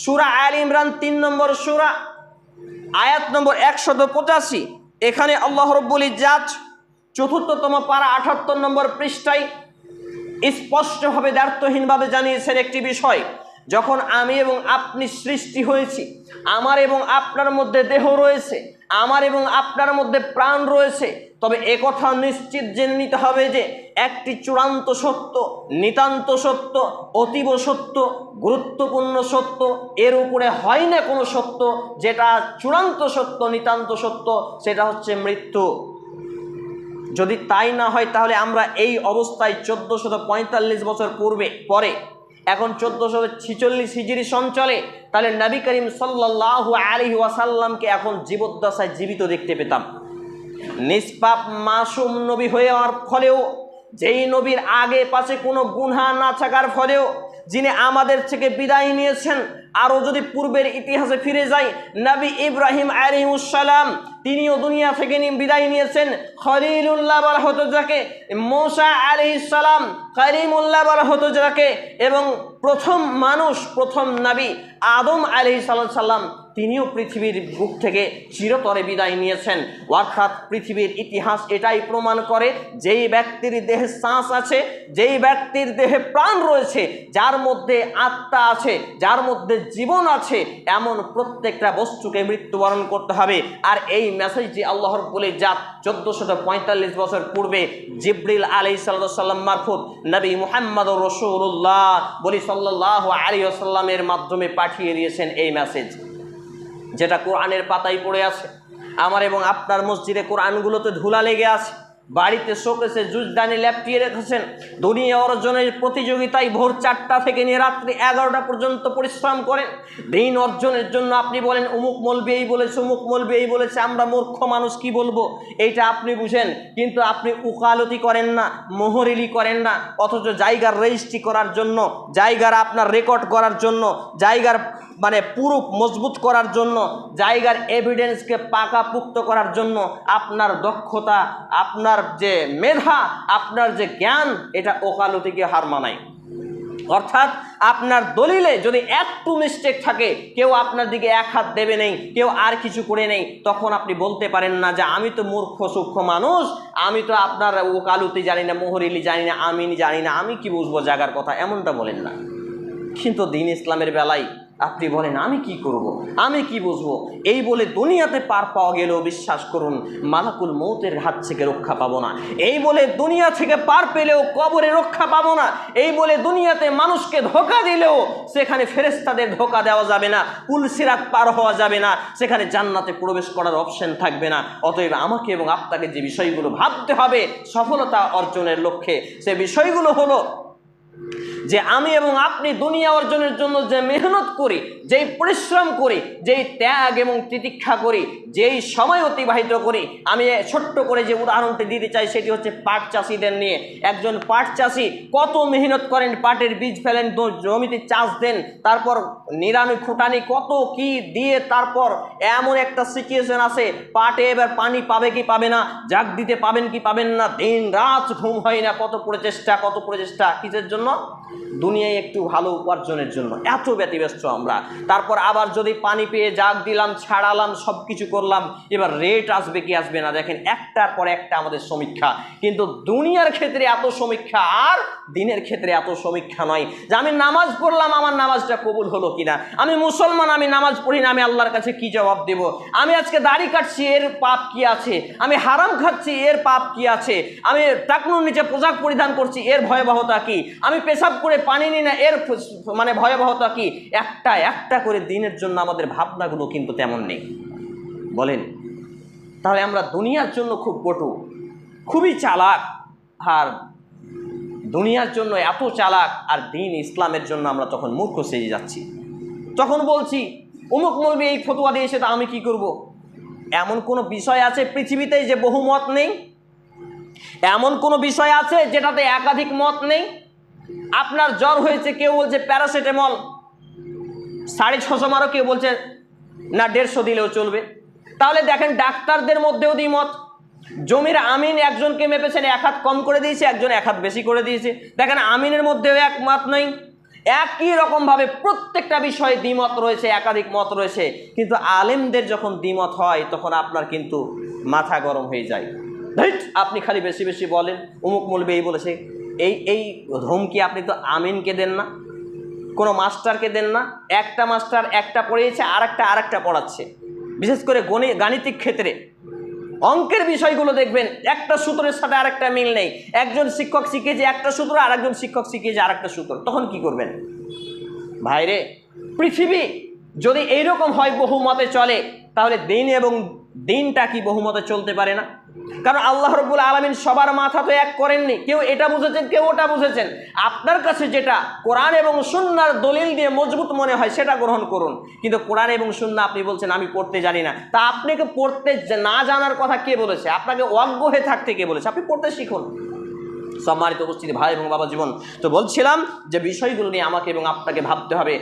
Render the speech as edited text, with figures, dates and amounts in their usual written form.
সূরা আলে ইমরান 3 নম্বর সূরা, আয়াত নম্বর 185। এখানে আল্লাহ রাব্বুল ইজ্জাত ৪র্থতম পারা ৭৮ নম্বর পৃষ্ঠায় স্পষ্টভাবে দ্ব্যর্থহীনভাবে জানিয়েছেন একটি বিষয়। যখন আমি এবং আপনি সৃষ্টি হয়েছি, আমার এবং আপনার মধ্যে দেহ রয়েছে, আমার এবং আপনার মধ্যে প্রাণ রয়েছে, তবে একথা নিশ্চিত জেনে নিতে হবে যে একটি চূড়ান্ত সত্য, নিতান্ত সত্য, অতীব সত্য, গুরুত্বপূর্ণ সত্য, এর উপরে হয় না কোনো সত্য, যেটা চূড়ান্ত সত্য, নিতান্ত সত্য, সেটা হচ্ছে মৃত্যু। যদি তাই না হয় তাহলে আমরা এই অবস্থায় 1445 বছর পরে এখন 1446 হিজরি সন চলে, তাহলে নবী করিম সাল্লাল্লাহু আলাইহি ওয়াসাল্লামকে এখন জীবদ্দশায় জীবিত দেখতে পেতাম। নিষ্পাপ মাসুম নবী হয়ে যাওয়ার ফলেও, যেই নবীর আগে পাশে কোনো গুনাহ না থাকার ফলেও, যিনি আমাদের থেকে বিদায় নিয়েছেন, আরও যদি পূর্বের ইতিহাসে ফিরে যাই, নবী ইব্রাহিম আলাইহিস সালাম তিনিও দুনিয়া থেকে বিদায় নিয়েছেন। খলিলুল্লাহ বলা হতো যাকে, মূসা আলাইহিস সালাম কালিমুল্লাহ বলা হতো যাকে, এবং প্রথম মানুষ, প্রথম নবী আদম আলাইহিস সালাম তিনিও পৃথিবীর বুক থেকে চিরতরে বিদায় নিয়েছেন। অর্থাৎ পৃথিবীর ইতিহাস এটাই প্রমাণ করে, যেই ব্যক্তির দেহে শ্বাস আছে, যেই ব্যক্তির দেহে প্রাণ রয়েছে, যার মধ্যে আত্মা আছে, যার মধ্যে জীবন আছে, এমন প্রত্যেকটা বস্তুকে মৃত্যুবরণ করতে হবে। আর এই মেসেজটি আল্লাহ রাব্বুল ইজ্জাত 1445 বছর পূর্বে জিবরিল আলাইহিস সালাম মারফত নবী মুহাম্মদুর রাসূলুল্লাহ বলি সাল্লাল্লাহু আলাইহি ওয়াসাল্লামের মাধ্যমে পাঠিয়ে দিয়েছেন এই মেসেজ, যেটা কোরআনের পাতায় পড়ে আছে। আমার এবং আপনার মসজিদে কোরআনগুলোতে ধুলা লেগে আছে, বাড়িতে শোকেসে জুজদানি ল্যাপটিয়ে রেখেছেন। দুনিয়া অর্জনের প্রতিযোগিতায় ভোর 4টা থেকে নিয়ে রাত্রি 11টা পর্যন্ত পরিশ্রম করেন দিন অর্জনের জন্য। আপনি বলেন অমুক মৌলবি এই বলেছে, অমুক মৌলবি এই বলেছে, আমরা মূর্খ মানুষ কি বলবো, এইটা আপনি বুঝেন। কিন্তু আপনি উকালতি করেন না, মোহরিলি করেন না, অথচ জায়গার রেজিস্ট্রি করার জন্য, জায়গার আপনার রেকর্ড করার জন্য, জায়গার মানে পুরো মজবুত করার জন্য, জায়গার এভিডেন্সকে পাকাপুক্ত করার জন্য আপনার দক্ষতা, আপনার যে মেধা, আপনার যে জ্ঞান, এটা ওকালতিকে হার মানায়। অর্থাৎ আপনার দলিলে যদি একটু মিস্টেক থাকে, কেউ আপনার দিকে এক হাত দেবে নেই, কেউ আর কিছু করে নেই, তখন আপনি বলতে পারেন না যে আমি তো মূর্খ সূক্ষ্ম মানুষ, আমি তো আপনার ওকালতি জানি না, মোহরিলি জানি না, আমিন জানি না, আমি কি বুঝবো জায়গার কথা, এমনটা বলেন না। কিন্তু দিন ইসলামের বেলায় আপনি বলেন আমি কি করব, আমি কি বুঝবো, এই বলে দুনিয়াতে পার পাওয়া গেলেও বিশ্বাস করুন মালাকুল মৌতের হাত থেকে রক্ষা পাবো না। এই বলে দুনিয়া থেকে পার পেলেও কবরে রক্ষা পাবো না। এই বলে দুনিয়াতে মানুষকে ধোঁকা দিলেও সেখানে ফেরেশতাদের ধোঁকা দেওয়া যাবে না, পুল সিরাত পার হওয়া যাবে না, সেখানে জান্নাতে প্রবেশ করার অপশন থাকবে না। অতএব আমাকে এবং আপনাকে যে বিষয়গুলো ভাবতে হবে সফলতা অর্জনের লক্ষ্যে, সে বিষয়গুলো হলো যে আমি এবং আপনি দুনিয়া অর্জনের জন্য যে মেহনত করি, যেই পরিশ্রম করি, যেই ত্যাগ এবং তিতিক্ষা করি, যেই সময় অতিবাহিত করি। আমি ছোট্ট করে যে উদাহরণটি দিতে চাই সেটি হচ্ছে পাট চাষিদের নিয়ে। একজন পাট চাষি কত মেহনত করেন, পাটের বীজ ফেলেন, জমিতে চাষ দেন, তারপর নিরানি খুঁটানি কত কি দিয়ে, তারপর এমন একটা সিচুয়েশন আসে পাটে এবার পানি পাবে কি পাবে না, জাগ দিতে পাবেন কি পাবেন না, দিন রাত ঘুম হয় না, কত প্রচেষ্টা কিসের জন্য? দুনিয়ায় একটু ভালো উপার্জনের জন্য এত ব্যতিব্যস্ত আমরা। তারপর আবার যদি পানি পেয়ে জাগ দিলাম, ছাড়ালাম, সব কিছু করলাম, এবার রেট আসবে কি আসবে না, দেখেন একটার পর একটা আমাদের সমীক্ষা। কিন্তু দুনিয়ার ক্ষেত্রে এত সমীক্ষা আর দিনের ক্ষেত্রে এত সমীক্ষা নয় যে আমি নামাজ পড়লাম, আমার নামাজটা কবুল হলো কিনা, আমি মুসলমান, আমি নামাজ পড়ি না, আমি আল্লাহর কাছে কি জবাব দেব, আমি আজকে দাড়ি কাটছি, এর পাপ কি আছে, আমি হারাম খাচ্ছি, এর পাপ কি আছে, আমি টাকনুর নিচে পোশাক পরিধান করছি, এর ভয়াবহতা কি, আমি পেশাব করে পানি নিই না, এর মানে ভয়াবহতা কি। একটা একটা করে দিনের জন্য আমাদের ভাবনাগুলো কিন্তু তেমন নেই। বলেন তাহলে আমরা দুনিয়ার জন্য খুব পটু, খুবই চালাক, আর দুনিয়ার জন্য এত চালাক, আর দিন ইসলামের জন্য আমরা তখন মূর্খ সেজে যাচ্ছি। তখন বলছি অমুক মৌলবি এই ফতোয়া দিয়েছে, তা আমি কি করব? এমন কোনো বিষয় আছে পৃথিবীতে যে বহুমত নেই? এমন কোনো বিষয় আছে যেটাতে একাধিক মত নেই? আপনার জ্বর হয়েছে, কেউ বলছে প্যারাসিটামল 650 মারো, কেউ বলছে না 150 দিলেও চলবে। তাহলে দেখেন ডাক্তারদের মধ্যেও দ্বিমত। জমির আমিন একজনকে মেপেছেন 1 হাত কম করে দিয়েছে, একজন 1 হাত বেশি করে দিয়েছে। দেখেন আমিনের মধ্যেও একমত নেই। একই রকমভাবে প্রত্যেকটা বিষয়ে দ্বিমত রয়েছে, একাধিক মত রয়েছে, কিন্তু আলেমদের যখন দ্বিমত হয় তখন আপনার কিন্তু মাথা গরম হয়ে যায়। আপনি খালি বেশি বেশি বলেন, অমুক মৌলবী এই বলেছে, এই ধমকি আপনি তো আমিনকে দেন না, কোনো মাস্টারকে দেন না। একটা মাস্টার একটা পড়িয়েছে, আরেকটা পড়াচ্ছে। বিশেষ করে গাণিতিক ক্ষেত্রে অঙ্কের বিষয়গুলো দেখবেন একটা সূত্রের সাথে আরেকটা মিল নেই। একজন শিক্ষক শিখিয়েছে একটা সূত্র, আর একজন শিক্ষক শিখিয়েছে আরেকটা সূত্র, তখন কি করবেন? ভাইরে, পৃথিবী যদি এইরকম হয় বহুমতে চলে, তাহলে দিন এবং দিনটা কি বহুমতে চলতে পারে না? কারণ আল্লাহ রাব্বুল আলামিন সবার মাথা তো এক করেননি, কেউ এটা বুঝেছেন, কেউ ওটা বুঝেছেন। আপনার কাছে যেটা কোরআন এবং সুন্নাহর দলিল দিয়ে মজবুত মনে হয় সেটা গ্রহণ করুন, কিন্তু কোরআন এবং সুন্নাহ আপনি বলছেন আমি পড়তে জানি না। তা আপনাকে পড়তে না জানার কথা কে বলেছে? আপনাকে অজ্ঞ হয়ে থাকতে কে বলেছে? আপনি পড়তে শিখুন। সম্মানিত উপস্থিতি ভাই এবং বাবা জীবন, তো বলছিলাম যে বিষয়গুলো নিয়ে আমাকে এবং আপনাকে ভাবতে হবে।